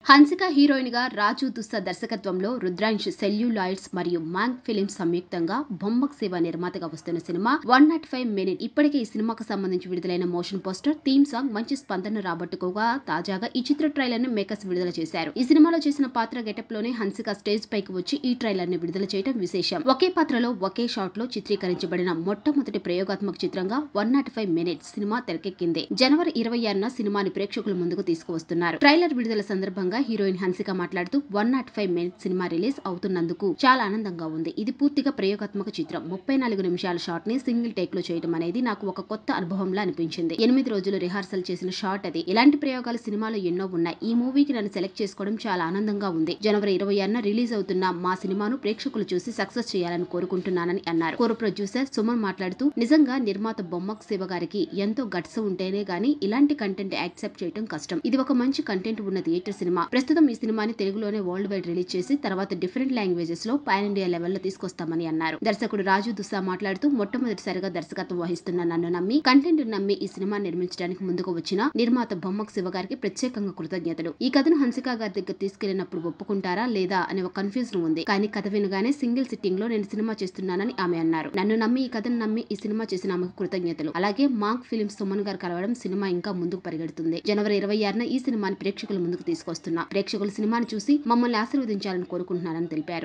Hansika heroine గా రాజు దుస్సా దర్శకత్వంలో Rudransh celluloid's మరియు మాంక్ ఫిలిమ్స్ సంయుక్తంగా బొమ్మక్ శివ నిర్మాతగా వస్తున్న సినిమా 105 మినిట్. ఇప్పటికే ఈ సినిమాకు సంబంధించి విడుదలైన మోషన్ పోస్టర్, థీమ్ సాంగ్ మంచి స్పందన రాబట్టుకోగా తాజాగా ఈ చిత్ర ట్రైలర్ ను మేకర్స్ విడుదల చేశారు. ఈ సినిమాలో చేసిన పాత్ర గెటప్ లోనే హన్సిక స్టేజ్ పైకి వచ్చి ఈ ట్రైలర్ ని విడుదల చేయడం విశేషం. ఒకే పాత్రలో ఒకే షాట్ లో చిత్రీకరించబడిన మొట్టమొదటి ప్రయోగాత్మక చిత్రంగా 105 మినిట్స్ సినిమా తెరకెక్కింది. జనవరి 26న సినిమాని ప్రేక్షకుల ముందుకు తీసుకువస్తున్నారు. ట్రైలర్ విడుదల సందర్భంగా హీరోయిన్ హన్సిక మాట్లాడుతూ 105 మినిట్స్ సినిమా రిలీజ్ అవుతున్నందుకు చాలా ఆనందంగా ఉంది. ఇది పూర్తిగా ప్రయోగాత్మక చిత్రం. 34 నిమిషాల షాట్ ని సింగిల్ టేక్ లో చేయడం అనేది నాకు ఒక కొత్త అనుభవంలా అనిపించింది. 8 రోజులు రిహార్సల్ చేసిన షాట్ అది. ఇలాంటి ప్రయోగాలు సినిమాలో ఎన్నో ఉన్నాయి. ఈ మూవీకి నన్ను సెలెక్ట్ చేసుకోవడం చాలా ఆనందంగా ఉంది. జనవరి 26న రిలీజ్ అవుతున్న మా సినిమాను ప్రేక్షకులు చూసి సక్సెస్ చేయాలని కోరుకుంటున్నానని అన్నారు. కో ప్రొడ్యూసర్ సుమన్ మాట్లాడుతూ నిజంగా నిర్మాత బొమ్మక్ శివ గారికి ఎంతో గట్స్ ఉంటేనే గానీ ఇలాంటి కంటెంట్ యాక్సెప్ట్ చేయడం కష్టం. ఇది ఒక మంచి కంటెంట్ ఉన్న థియేటర్ సినిమా. ప్రస్తుతం ఈ సినిమాని తెలుగులోనే వరల్డ్ వైడ్ రిలీజ్ చేసి తర్వాత డిఫరెంట్ లాంగ్వేజెస్ లో పాన్ ఇండియా లెవెల్లో తీసుకొస్తామని అన్నారు. దర్శకుడు రాజు దుస్సా మాట్లాడుతూ మొట్టమొదటిసారిగా దర్శకత్వం వహిస్తున్న నన్ను నమ్మి కంటెంట్ నమ్మి ఈ సినిమా నిర్మించడానికి ముందుకు వచ్చిన నిర్మాత బొమ్మక్ శివ గారికి ప్రత్యేకంగా కృతజ్ఞతలు. ఈ కథను హన్సిక గారి దగ్గర తీసుకెళ్లినప్పుడు ఒప్పుకుంటారా లేదా అనే ఒక కన్ఫ్యూజన్ ఉంది. కానీ కథ వినగానే సింగిల్ సిట్టింగ్ లో నేను సినిమా చేస్తున్నానని ఆమె అన్నారు. నన్ను నమ్మి ఈ కథను నమ్మి ఈ సినిమా చేసిన ఆమెకు కృతజ్ఞతలు. అలాగే మాంక్ ఫిలిమ్స్ సుమన్ గారు కలవడం సినిమా ఇంకా ముందుకు పరిగెడుతుంది. జనవరి 26న ఈ సినిమాని ప్రేక్షకుల ముందుకు తీసుకొస్తున్నా. ప్రేక్షకులు సినిమాని చూసి మమ్మల్ని ఆశీర్వదించాలని కోరుకుంటున్నానని తెలిపారు.